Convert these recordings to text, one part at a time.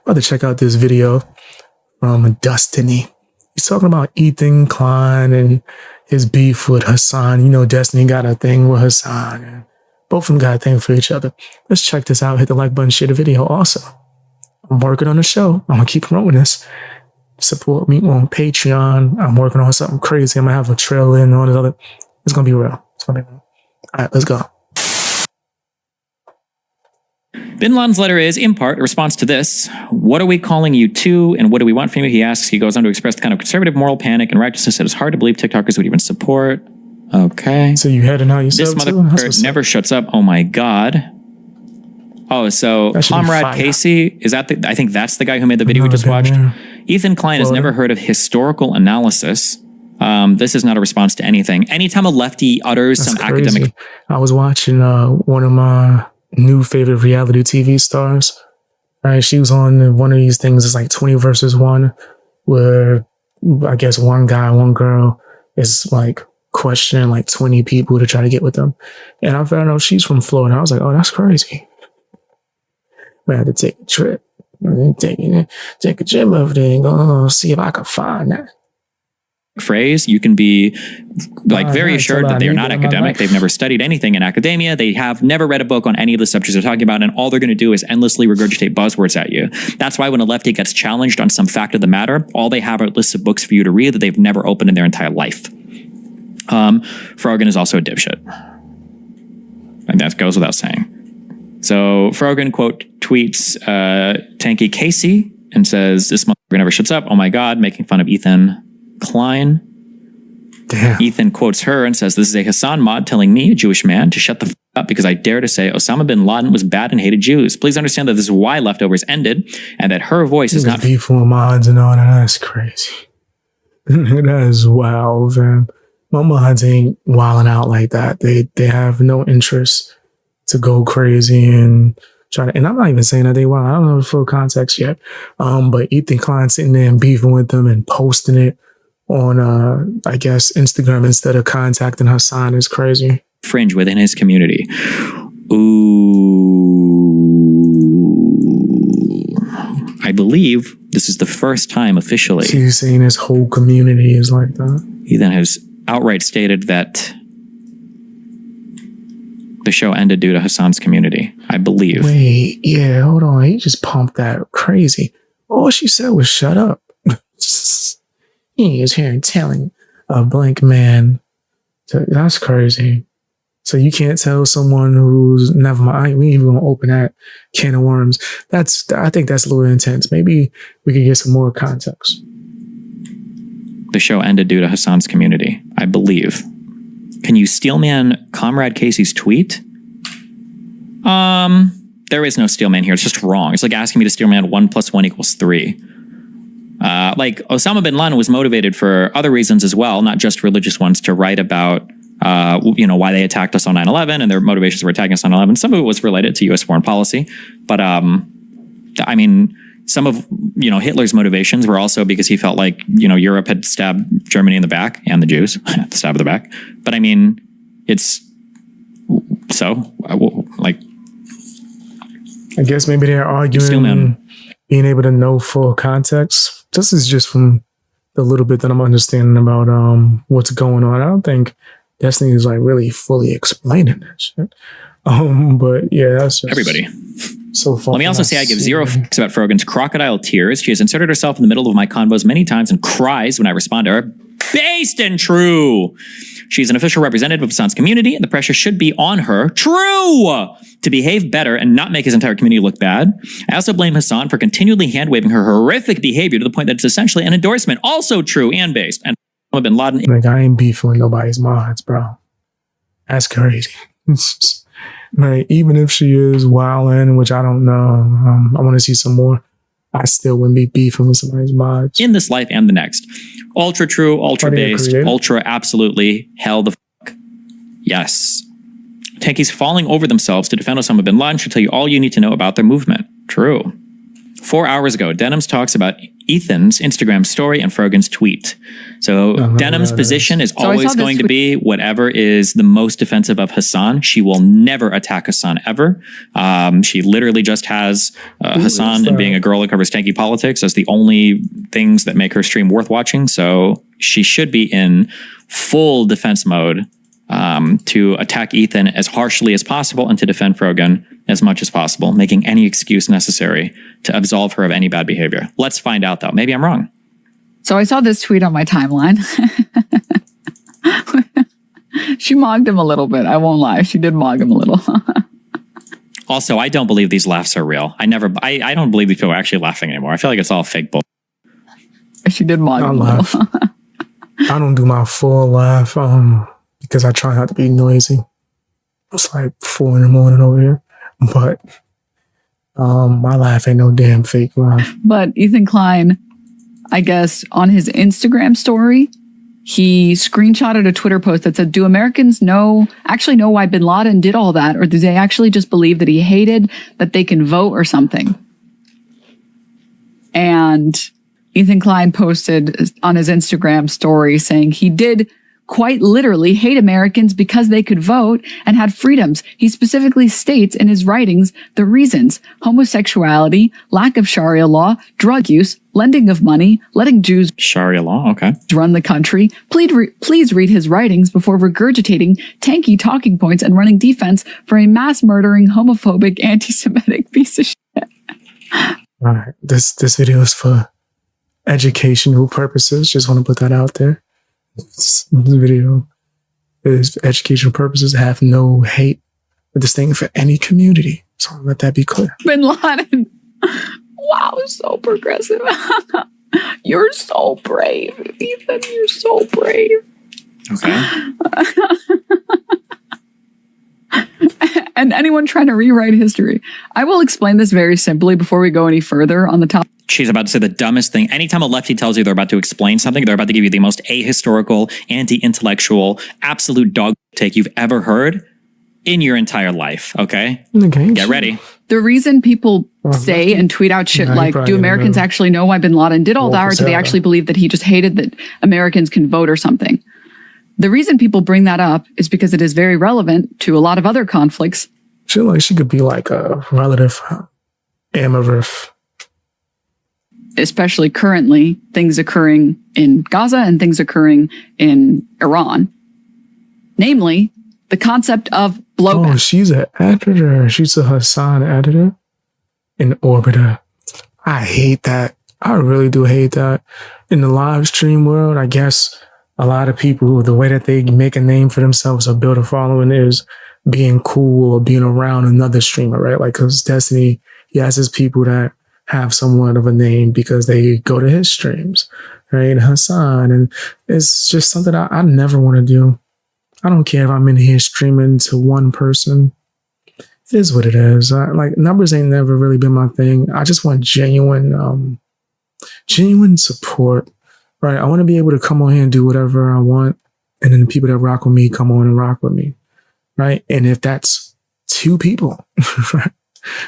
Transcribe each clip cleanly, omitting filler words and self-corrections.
about to check out this video from Destiny. He's talking about Ethan Klein and his beef with Hasan. You know, Destiny got a thing with Hasan, and both of them got a thing for each other. Let's check this out. Hit the like button, share the video. Also, I'm working on the show. I'm gonna keep promoting this. Support me on Patreon. I'm working on something crazy. I'm gonna have a trailer and all this other. It's gonna be real. It's gonna be real. All right, let's go. Bin Laden's letter is, in part, a response to this. What are we calling you to, and what do we want from you? He asks. He goes on to express the kind of conservative moral panic and righteousness that it's hard to believe TikTokers would even support. Okay. So you heading out yourself? This motherfucker never shuts up. Oh my god. Oh, so Comrade Casey, is that I think that's the guy who made the video we just watched. Ethan Klein has never heard of historical analysis. This is not a response to anything. Anytime a lefty utters some academic... I was watching one of my new favorite reality TV stars. Right, she was on one of these things. It's like 20 versus 1, where I guess one guy, one girl is like questioning like 20 people to try to get with them. And I found out she's from Florida. I was like, oh, that's crazy. I had to take a trip. Take a trip over there and go see if I can find that phrase. You can be like very assured that they are not academic. They've never studied anything in academia. They have never read a book on any of the subjects they're talking about, and all they're going to do is endlessly regurgitate buzzwords at you. That's why when a lefty gets challenged on some fact of the matter, all they have are lists of books for you to read that they've never opened in their entire life. Frogan is also a dipshit, and that goes without saying. So Frogan, quote, tweets Tanky Casey and says, this motherfucker never shuts up. Oh my God, making fun of Ethan Klein. Damn. Ethan quotes her and says, this is a Hasan mod telling me, a Jewish man, to shut the f up because I dare to say Osama bin Laden was bad and hated Jews. Please understand that this is why leftovers ended and that her voice is not... Before mods and all that. That's crazy. That is wild, man. My mods ain't wilding out like that. They have no interest to go crazy and try to, and I'm not even saying that they wild. I don't know the full context yet. But Ethan Klein sitting there and beefing with them and posting it on, I guess, Instagram instead of contacting Hasan is crazy. Fringe within his community. Ooh. I believe this is the first time officially. So you're saying his whole community is like that? He then has outright stated that the show ended due to Hasan's community, I believe. Wait, yeah, hold on. He just pumped that crazy. All she said was shut up. He is here and telling a blank man. That's crazy. So you can't tell someone who's, never mind, we ain't even gonna open that can of worms. I think that's a little intense. Maybe we could get some more context. The show ended due to Hasan's community, I believe. Can you steelman Comrade Casey's tweet? There is no steelman here. It's just wrong. It's like asking me to steelman 1 + 1 = 3. Like Osama bin Laden was motivated for other reasons as well, not just religious ones, to write about, why they attacked us on 9/11 and their motivations for attacking us on 9/11. Some of it was related to U.S. foreign policy, but I mean, some of Hitler's motivations were also because he felt like Europe had stabbed Germany in the back and the Jews stab in the back. But I mean, it's so like. I guess maybe they're arguing being able to know full context. This is just from the little bit that I'm understanding about what's going on. I don't think Destiny is like really fully explaining that shit. But yeah, that's just everybody. So far. Let me also say I give zero fucks about Frogan's crocodile tears. She has inserted herself in the middle of my convos many times and cries when I respond to her. Based and true. She's an official representative of Hasan's community, and the pressure should be on her, true, to behave better and not make his entire community look bad. I also blame Hasan for continually hand-waving her horrific behavior to the point that it's essentially an endorsement, also true and based. And Osama bin Laden... Like, I ain't beefing with nobody's mods, bro. That's crazy. Like, even if she is wilding, which I don't know, I want to see some more, I still wouldn't be beefing with somebody's mods. In this life and the next. Ultra true, ultra based, ultra absolutely, hell the fuck. Yes. Tankies falling over themselves to defend Osama bin Laden should tell you all you need to know about their movement. True. 4 hours ago, Denham's talks about Ethan's Instagram story and Frogan's tweet. So Denham's position is always going to be whatever is the most defensive of Hasan. She will never attack Hasan ever. She literally just has Hasan and being a girl that covers tanky politics as the only things that make her stream worth watching. So she should be in full defense mode to attack Ethan as harshly as possible and to defend Frogan as much as possible, making any excuse necessary to absolve her of any bad behavior. Let's find out, though. Maybe I'm wrong. So I saw this tweet on my timeline. She mogged him a little bit. I won't lie. She did mog him a little. Also, I don't believe these laughs are real. I don't believe these people are actually laughing anymore. I feel like it's all fake bull. She did mog him a little. I don't do my full laugh because I try not to be noisy. It's like 4 a.m. over here. But my laugh ain't no damn fake laugh. But Ethan Klein, I guess, on his Instagram story, he screenshotted a Twitter post that said, do Americans actually know why bin Laden did all that? Or do they actually just believe that he hated that they can vote or something? And Ethan Klein posted on his Instagram story saying he did quite literally hate Americans because they could vote and had freedoms. He specifically states in his writings the reasons: homosexuality, lack of Sharia law, drug use, lending of money, letting Jews Sharia law, okay, run the country. Please read his writings before regurgitating tanky talking points and running defense for a mass murdering, homophobic, anti-Semitic piece of shit. All right, this video is for educational purposes. Just want to put that out there. This video is for educational purposes. Have no hate or disdain for any community. So let that be clear. Bin Laden. Wow, so progressive. You're so brave, Ethan. You're so brave. Okay. And anyone trying to rewrite history. I will explain this very simply before we go any further on the topic. She's about to say the dumbest thing. Anytime a lefty tells you they're about to explain something, they're about to give you the most ahistorical, anti-intellectual, absolute dog take you've ever heard in your entire life. Okay? Get ready. The reason people say and tweet out shit like, do Americans actually know why bin Laden did all that? Or do they actually believe that he just hated that Americans can vote or something? The reason people bring that up is because it is very relevant to a lot of other conflicts. I feel like she could be like a relative Amarif. Especially currently, things occurring in Gaza and things occurring in Iran. Namely, the concept of blowback. Oh, she's an editor. She's a Hasan editor and orbiter. I hate that. I really do hate that. In the live stream world, I guess a lot of people, the way that they make a name for themselves or build a following is being cool or being around another streamer, right? Like, because Destiny, he has his people that have somewhat of a name because they go to his streams, right? Hasan. And it's just something I never want to do. I don't care if I'm in here streaming to one person. It is what it is. Like, numbers ain't never really been my thing. I just want genuine support, right? I want to be able to come on here and do whatever I want. And then the people that rock with me come on and rock with me, right? And if that's 2 people, right?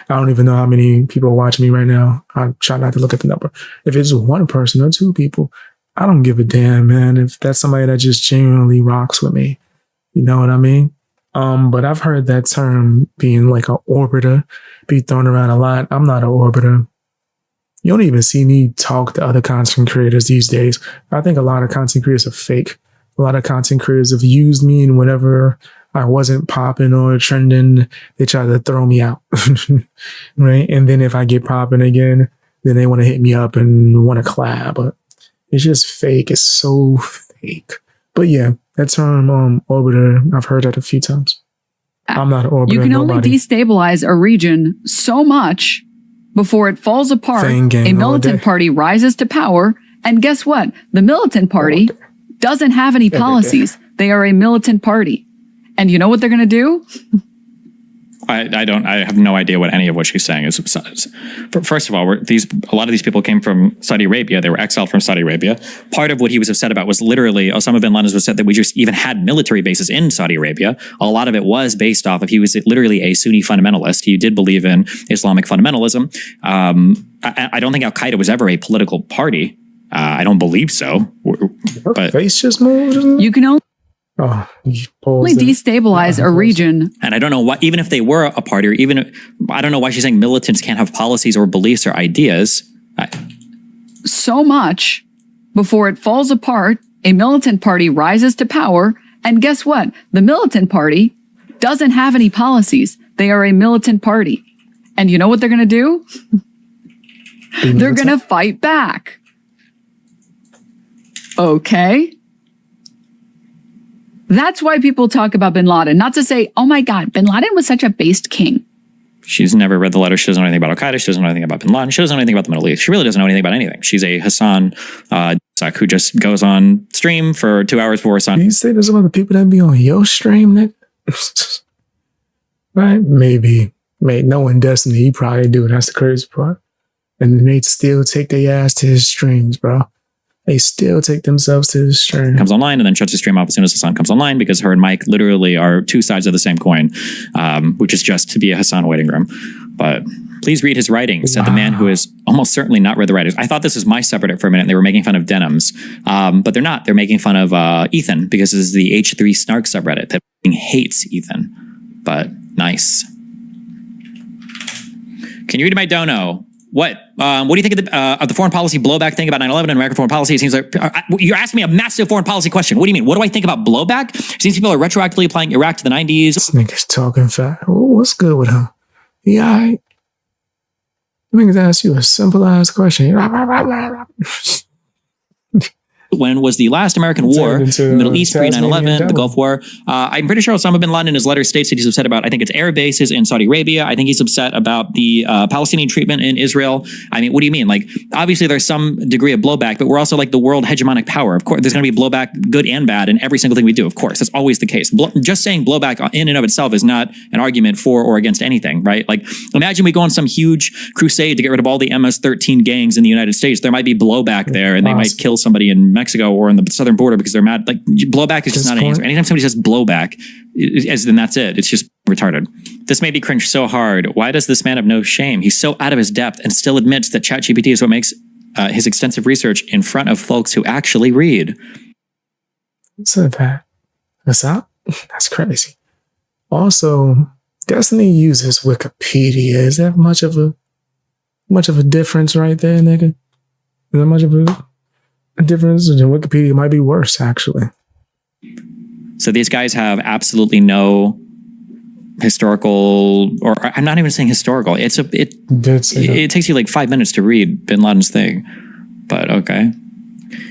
I don't even know how many people are watching me right now. I try not to look at the number. If it's 1 person or 2 people, I don't give a damn, man. If that's somebody that just genuinely rocks with me, you know what I mean? But I've heard that term being like an orbiter be thrown around a lot. I'm not an orbiter. You don't even see me talk to other content creators these days. I think a lot of content creators are fake. A lot of content creators have used me, and whenever I wasn't popping or trending, they try to throw me out, right? And then if I get popping again, then they want to hit me up and want to collab. But it's just fake. It's so fake. But yeah, that term, orbiter, I've heard that a few times. I'm not an orbiter. You can only destabilize a region so much before it falls apart. A militant party rises to power. And guess what? The militant party doesn't have any policies. They are a militant party. And you know what they're going to do? I have no idea what any of what she's saying is. First of all, a lot of these people came from Saudi Arabia. They were exiled from Saudi Arabia. Part of what he was upset about was literally Osama bin Laden was upset that we just even had military bases in Saudi Arabia. A lot of it was based off of he was literally a Sunni fundamentalist. He did believe in Islamic fundamentalism. I don't think Al Qaeda was ever a political party. I don't believe so. But face just moved. You can only Only destabilize a region. And I don't know why, even if they were a party, or I don't know why she's saying militants can't have policies or beliefs or ideas. So much before it falls apart, a militant party rises to power. And guess what? The militant party doesn't have any policies. They are a militant party. And you know what they're going to do? They're going to fight back. Okay. That's why people talk about bin Laden. Not to say, oh my God, bin Laden was such a based king. She's never read the letter. She doesn't know anything about Al Qaeda. She doesn't know anything about bin Laden. She doesn't know anything about the Middle East. She really doesn't know anything about anything. She's a Hasan who just goes on stream for 2 hours before sun. You say there's some other people that be on your stream, nigga? Right? Maybe. Knowing Destiny, he probably do. That's the crazy part. And then they still take their ass to his streams, bro. They still take themselves to the stream. Comes online and then shuts the stream off as soon as Hasan comes online, because her and Mike literally are two sides of the same coin, which is just to be a Hasan waiting room. But please read his writings, said the man who has almost certainly not read the writings. I thought this was my subreddit for a minute and they were making fun of denims, but they're not. They're making fun of Ethan, because this is the H3 Snark subreddit that hates Ethan. But nice. Can you read my dono? What do you think of the foreign policy blowback thing about 9/11 and American foreign policy? It seems like you're asking me a massive foreign policy question. What do you mean? What do I think about blowback? It seems people are retroactively applying Iraq to the 90s. This nigga's talking fat. What's good with him? Yeah, let me ask you a simple ass question. When was the last American war, the Middle East pre 9/11, the Gulf War? I'm pretty sure Osama bin Laden in his letter states that he's upset about, I think it's air bases in Saudi Arabia. I think he's upset about the Palestinian treatment in Israel. I mean, what do you mean? Like, obviously there's some degree of blowback, but we're also like the world hegemonic power. Of course, there's going to be blowback, good and bad, in every single thing we do. Of course, that's always the case. Just saying blowback in and of itself is not an argument for or against anything, right? Like, imagine we go on some huge crusade to get rid of all the MS-13 gangs in the United States. There might be blowback there, and they might kill somebody in Mexico or in the southern border because they're mad. Like, blowback is just not an answer. Anytime somebody says blowback, then that's it. It's just retarded. This made me cringe so hard. Why does this man have no shame? He's so out of his depth and still admits that ChatGPT is what makes his extensive research in front of folks who actually read. Said that. That's crazy. Also, Destiny uses Wikipedia. Is that much of a difference right there, nigga? Is that much of a difference? And Wikipedia might be worse, actually. So these guys have absolutely no historical, or I'm not even saying historical. It takes you like 5 minutes to read bin Laden's thing, but okay.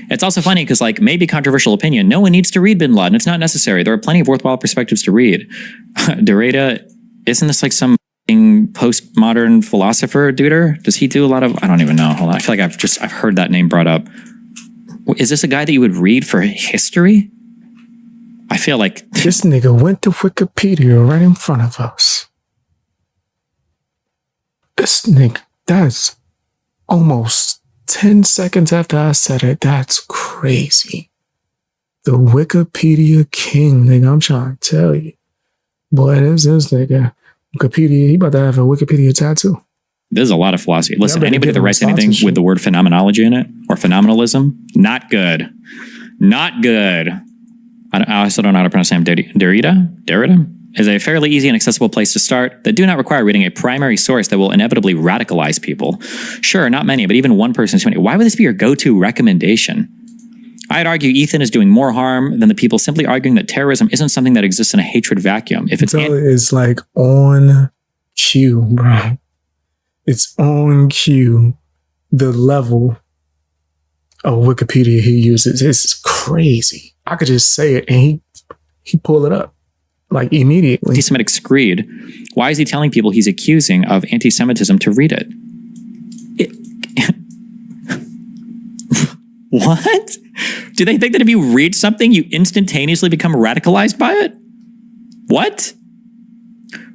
It's also funny because, like, maybe controversial opinion, no one needs to read bin Laden. It's not necessary. There are plenty of worthwhile perspectives to read. Derrida, isn't this like some postmodern philosopher duder? Does he do a lot of, I don't even know. Hold on. I feel like I've heard that name brought up. Is this a guy that you would read for history? I feel like this nigga went to Wikipedia right in front of us. This nigga, that's almost 10 seconds after I said it. That's crazy. The Wikipedia king, nigga. I'm trying to tell you. Boy, this nigga. Wikipedia, he about to have a Wikipedia tattoo. There's a lot of philosophy. Listen, anybody that writes anything with the word phenomenology in it or phenomenalism, not good. Not good. I also don't know how to pronounce his name. Derrida is a fairly easy and accessible place to start that do not require reading a primary source that will inevitably radicalize people. Sure, not many, but even one person is too many. Why would this be your go-to recommendation? I'd argue Ethan is doing more harm than the people simply arguing that terrorism isn't something that exists in a hatred vacuum. If it's like on cue, bro. It's on cue. The level of Wikipedia he uses is crazy. I could just say it and he pull it up like immediately. Anti-Semitic screed. Why is he telling people he's accusing of anti-Semitism to read it? What? Do they think that if you read something, you instantaneously become radicalized by it? What?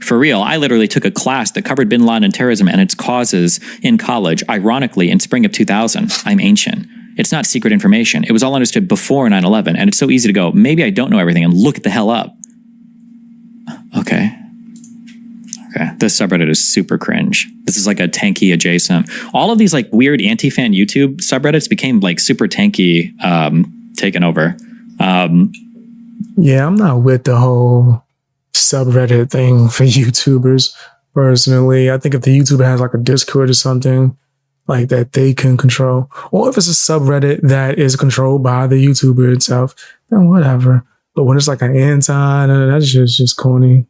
For real, I literally took a class that covered bin Laden and terrorism and its causes in college, ironically, in spring of 2000. I'm ancient. It's not secret information. It was all understood before 9/11, and it's so easy to go, maybe I don't know everything, and look the hell up. Okay. This subreddit is super cringe. This is like a tanky adjacent. All of these like weird anti-fan YouTube subreddits became like super tanky, taken over. Yeah, I'm not with the whole subreddit thing for YouTubers personally. I think if the YouTuber has like a Discord or something like that they can control, or if it's a subreddit that is controlled by the YouTuber itself, then whatever. But when it's like an anti, that's just corny.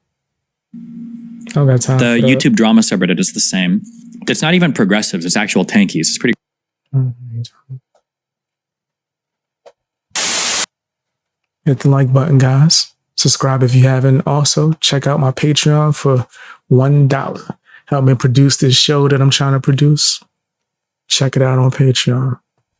I don't got time. The YouTube drama subreddit is the same. It's not even progressives. It's actual tankies. It's pretty. Hit the like button, guys. Subscribe if you haven't. Also, check out my Patreon for $1. Help me produce this show that I'm trying to produce. Check it out on Patreon.